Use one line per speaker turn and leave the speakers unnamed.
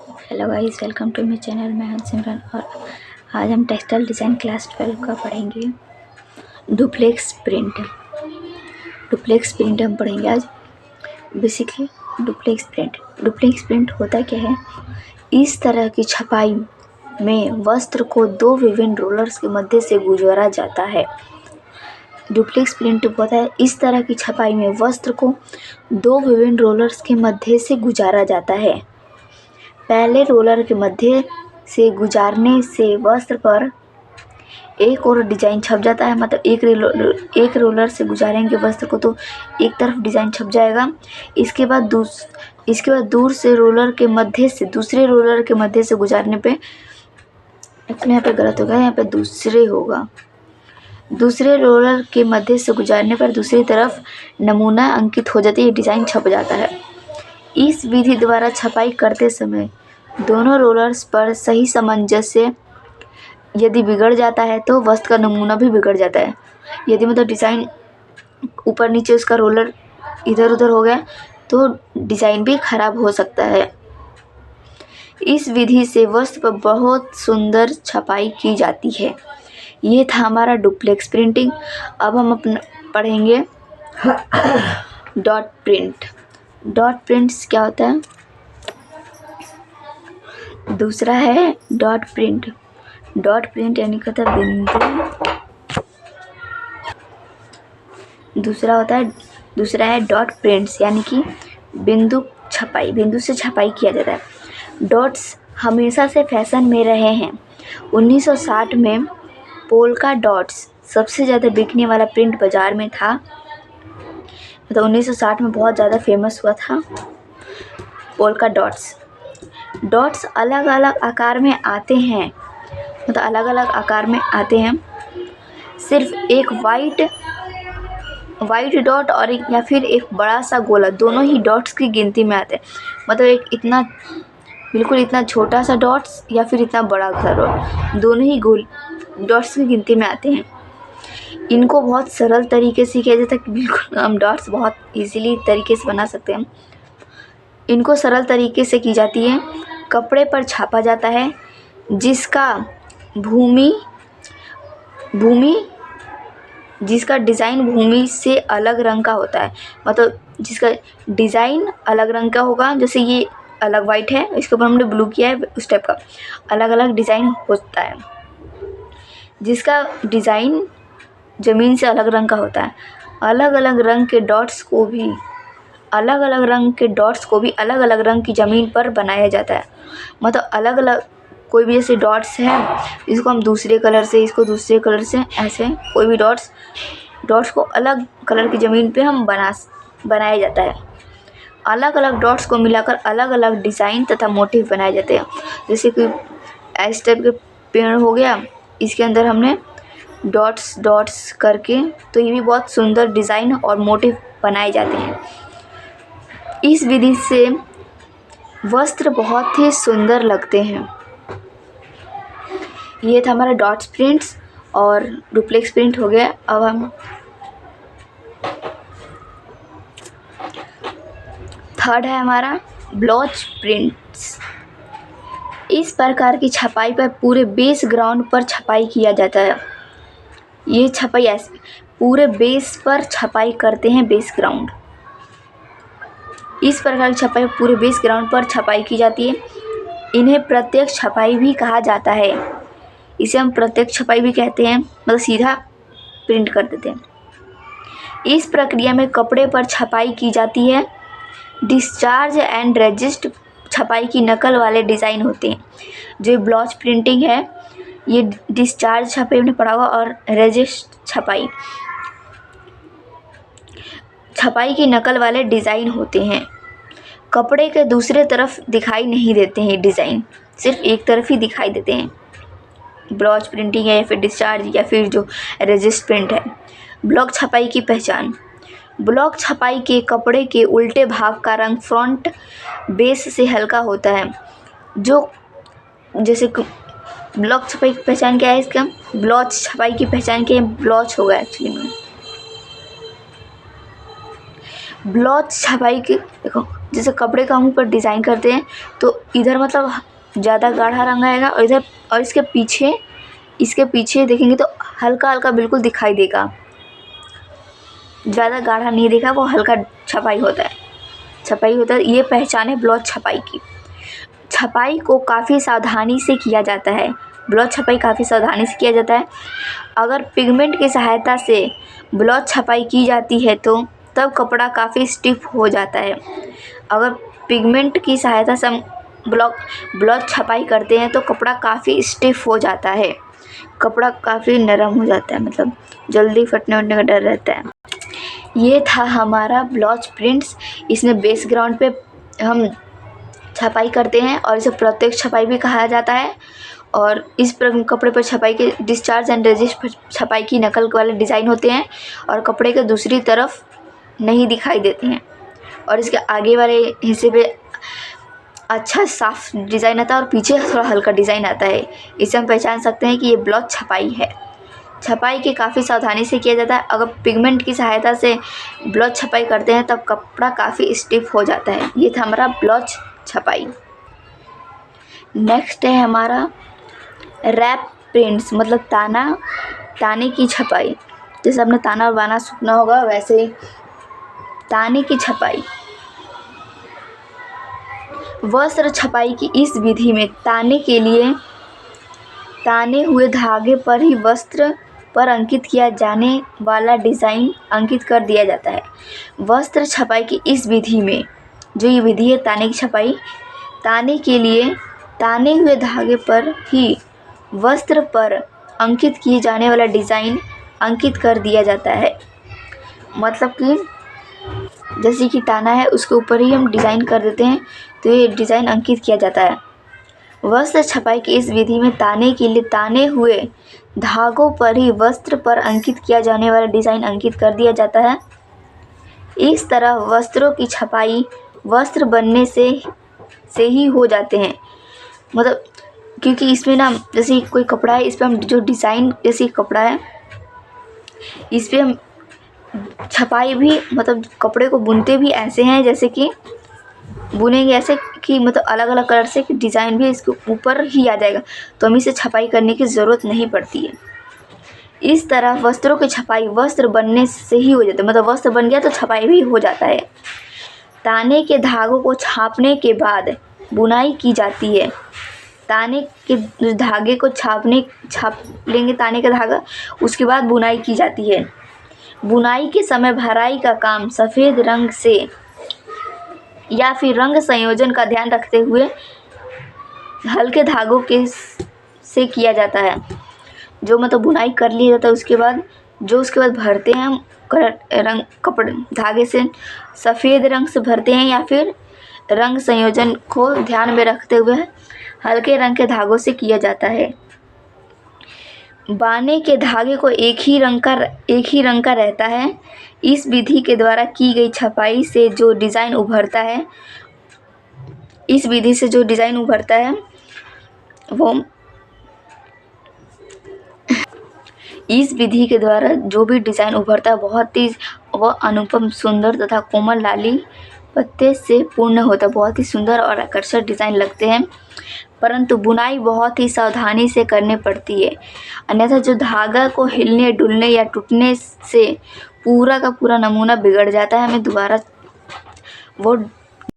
Hello guys, welcome to my channel. मैं हूं सिमरन और आज हम टेक्सटाइल डिज़ाइन क्लास 12 का पढ़ेंगे। डुप्लेक्स प्रिंट हम पढ़ेंगे आज। बेसिकली डुप्लेक्स प्रिंट होता क्या है? इस तरह की छपाई में वस्त्र को दो विभिन्न रोलर्स के मध्य से गुजारा जाता है। डुप्लेक्स प्रिंट होता है इस तरह की छपाई में वस्त्र को दो विभिन्न रोलर्स के मध्य से गुजारा जाता है। पहले रोलर के मध्य से गुजारने से वस्त्र पर एक और डिज़ाइन छप जाता है। मतलब एक रोलर से गुजारेंगे वस्त्र को तो एक तरफ डिज़ाइन छप जाएगा। इसके बाद दूर से रोलर के मध्य से दूसरे रोलर के मध्य से गुजारने पे, एक्चुअली यहाँ पे गलत होगा, यहाँ पे दूसरे होगा। दूसरे रोलर के मध्य से गुजारने पर दूसरी तरफ नमूना अंकित हो जाती है, डिज़ाइन छप जाता है। इस विधि द्वारा छपाई करते समय दोनों रोलर्स पर सही सामंजस्य यदि बिगड़ जाता है तो वस्त्र का नमूना भी बिगड़ जाता है। यदि मतलब डिज़ाइन ऊपर नीचे उसका रोलर इधर उधर हो गया तो डिज़ाइन भी खराब हो सकता है। इस विधि से वस्त्र पर बहुत सुंदर छपाई की जाती है। ये था हमारा डुप्लेक्स प्रिंटिंग। अब हम अपना पढ़ेंगे डॉट प्रिंट। डॉट प्रिंट्स क्या होता है? दूसरा है डॉट प्रिंट। डॉट प्रिंट यानी कहता है बिंदु। दूसरा है डॉट प्रिंट्स यानी कि बिंदु से छपाई किया जाता है। डॉट्स हमेशा से फैशन में रहे हैं। 1960 में पोल्का डॉट्स सबसे ज़्यादा बिकने वाला प्रिंट बाज़ार में था। मतलब 1960 में बहुत ज़्यादा फेमस हुआ था पोल्का डॉट्स। डॉट्स अलग अलग आकार में आते हैं। मतलब अलग अलग आकार में आते हैं। सिर्फ एक वाइट डॉट और एक या फिर एक बड़ा सा गोला, दोनों ही डॉट्स की गिनती में आते हैं। मतलब एक इतना बिल्कुल इतना छोटा सा डॉट्स या फिर इतना बड़ा सा डॉट, दोनों ही डॉट्स की गिनती में आते हैं। इनको बहुत सरल तरीके से किया जाता है कि बिल्कुल हम डॉट्स बहुत इजीली तरीके से बना सकते हैं। इनको सरल तरीके से की जाती है। कपड़े पर छापा जाता है जिसका डिज़ाइन भूमि से अलग रंग का होता है। मतलब जिसका डिज़ाइन अलग रंग का होगा, जैसे ये अलग वाइट है, इसके ऊपर हमने ब्लू किया है, उस टाइप का अलग अलग डिज़ाइन होता है। जिसका डिज़ाइन ज़मीन से अलग रंग का होता है। अलग अलग रंग के डॉट्स को भी अलग अलग रंग की ज़मीन पर बनाया जाता है। मतलब अलग अलग कोई भी जैसे डॉट्स हैं, इसको हम दूसरे कलर से, इसको दूसरे कलर से, ऐसे कोई भी डॉट्स को अलग कलर की ज़मीन पे हम बनाया जाता है। अलग अलग डॉट्स को मिलाकर अलग अलग डिज़ाइन तथा मोटिव बनाए जाते हैं। जैसे कि इस टाइप के पेड़ हो गया, इसके अंदर हमने डॉट्स करके, तो ये भी बहुत सुंदर डिज़ाइन और मोटिव बनाए जाते हैं। इस विधि से वस्त्र बहुत ही सुंदर लगते हैं। ये था हमारा डॉट्स प्रिंट्स और डुप्लेक्स प्रिंट हो गया। अब हम थर्ड है हमारा ब्लॉच प्रिंट्स। इस प्रकार की छपाई पर पूरे बेस ग्राउंड पर छपाई किया जाता है। ये छपाई ऐसे पूरे बेस पर छपाई करते हैं, बेस ग्राउंड। इस प्रकार की छपाई पूरे बेस ग्राउंड पर छपाई की जाती है। इन्हें प्रत्यक्ष छपाई भी कहा जाता है। इसे हम प्रत्यक्ष छपाई भी कहते हैं, मतलब सीधा प्रिंट कर देते हैं। इस प्रक्रिया में कपड़े पर छपाई की जाती है। डिस्चार्ज एंड रेजिस्ट छपाई की नकल वाले डिज़ाइन होते हैं। जो ब्लॉच प्रिंटिंग है, ये डिस्चार्ज छपाई हमने पढ़ा होगा, और रेजिस्ट छपाई की नकल वाले डिज़ाइन होते हैं। कपड़े के दूसरे तरफ दिखाई नहीं देते हैं डिज़ाइन, सिर्फ एक तरफ ही दिखाई देते हैं। ब्लॉच प्रिंटिंग है या फिर डिस्चार्ज या फिर जो रेजिस्ट प्रिंट है। ब्लॉक छपाई की पहचान। ब्लॉक छपाई के कपड़े के उल्टे भाग का रंग फ्रंट बेस से हल्का होता है। जैसे ब्लॉक छपाई की पहचान क्या है इसका? ब्लॉच छपाई की पहचान क्या है? ब्लॉच होगा एक्चुअली में। ब्लॉच छपाई के देखो, जैसे कपड़े का हम ऊपर डिज़ाइन करते हैं तो इधर मतलब ज़्यादा गाढ़ा रंग आएगा और इधर और इसके पीछे देखेंगे तो हल्का हल्का बिल्कुल दिखाई देगा, ज़्यादा गाढ़ा नहीं दिखा, वो हल्का छपाई होता है। ये पहचान है ब्लॉच छपाई की। छपाई को काफ़ी सावधानी से किया जाता है। ब्लॉच छपाई काफ़ी सावधानी से किया जाता है। अगर पिगमेंट की सहायता से ब्लॉच छपाई की जाती है तो तब कपड़ा काफ़ी स्टिफ हो जाता है। अगर पिगमेंट की सहायता से हम ब्लॉच छपाई करते हैं तो कपड़ा काफ़ी स्टिफ हो जाता है, कपड़ा काफ़ी नरम हो जाता है, मतलब जल्दी फटने वटने का डर रहता है। ये था हमारा ब्लॉच प्रिंट्स। इसमें बैकग्राउंड पे हम छपाई करते हैं और इसे प्रत्यक्ष छपाई भी कहा जाता है। और इस कपड़े पर छपाई के डिस्चार्ज एंड रेजिस्ट छपाई की नकल वाले डिज़ाइन होते हैं और कपड़े के दूसरी तरफ नहीं दिखाई देते हैं। और इसके आगे वाले हिस्से पे अच्छा साफ डिज़ाइन आता है और पीछे थोड़ा हल्का डिज़ाइन आता है। इससे हम पहचान सकते हैं कि ये ब्लॉच छपाई है। छपाई के काफ़ी सावधानी से किया जाता है। अगर पिगमेंट की सहायता से ब्लॉच छपाई करते हैं तब कपड़ा काफ़ी स्टिफ हो जाता है। ये था हमारा ब्लॉच छपाई। नेक्स्ट है हमारा रैप प्रिंट्स, मतलब ताने की छपाई। जैसे आपने ताना और बाना सुना होगा, वैसे ही ताने की छपाई। वस्त्र छपाई की इस विधि में ताने के लिए ताने हुए धागे पर ही वस्त्र पर अंकित किया जाने वाला डिज़ाइन अंकित कर दिया जाता है। वस्त्र छपाई की इस विधि में, जो ये विधि है ताने की छपाई, ताने के लिए ताने हुए धागे पर ही वस्त्र पर अंकित किए जाने वाला डिज़ाइन अंकित कर दिया जाता है। मतलब कि जैसे कि ताना है उसके ऊपर ही हम डिज़ाइन कर देते हैं तो ये डिज़ाइन अंकित किया जाता है। वस्त्र छपाई की इस विधि में ताने के लिए ताने हुए धागों पर ही वस्त्र पर अंकित किया जाने वाला डिज़ाइन अंकित कर दिया जाता है। इस तरह वस्त्रों की छपाई वस्त्र बनने से ही हो जाते हैं। मतलब क्योंकि इसमें ना, जैसे कोई कपड़ा है, इस पर हम जो डिज़ाइन, जैसे कपड़ा है इस पर हम छपाई भी, मतलब कपड़े को बुनते भी ऐसे हैं जैसे कि बुनेंगे ऐसे कि मतलब अलग अलग कलर से डिज़ाइन भी इसके ऊपर ही आ जाएगा, तो हमें इसे छपाई करने की ज़रूरत नहीं पड़ती है। इस तरह वस्त्रों की छपाई वस्त्र बनने से ही हो जाती है, मतलब वस्त्र बन गया तो छपाई भी हो जाता है। ताने के धागों को छापने के बाद बुनाई की जाती है। ताने के धागे को छाप लेंगे ताने का धागा, उसके बाद बुनाई की जाती है। बुनाई के समय भराई का काम सफ़ेद रंग से या फिर रंग संयोजन का ध्यान रखते हुए हल्के धागों से किया जाता है। जो मतलब बुनाई कर लिया जाता है उसके बाद भरते हैं हम रंग कपड़े धागे से, सफ़ेद रंग से भरते हैं या फिर रंग संयोजन को ध्यान में रखते हुए हल्के रंग के धागों से किया जाता है। बाने के धागे को एक ही रंग का रहता है। इस विधि के द्वारा की गई छपाई से जो डिज़ाइन उभरता है, इस विधि के द्वारा जो भी डिज़ाइन उभरता है बहुत ही वह अनुपम, सुंदर तथा कोमल लाली पत्ते से पूर्ण होता है। बहुत ही सुंदर और आकर्षक डिज़ाइन लगते हैं, परंतु बुनाई बहुत ही सावधानी से करनी पड़ती है, अन्यथा जो धागा को हिलने, डुलने या टूटने से पूरा का पूरा नमूना बिगड़ जाता है। हमें दोबारा वो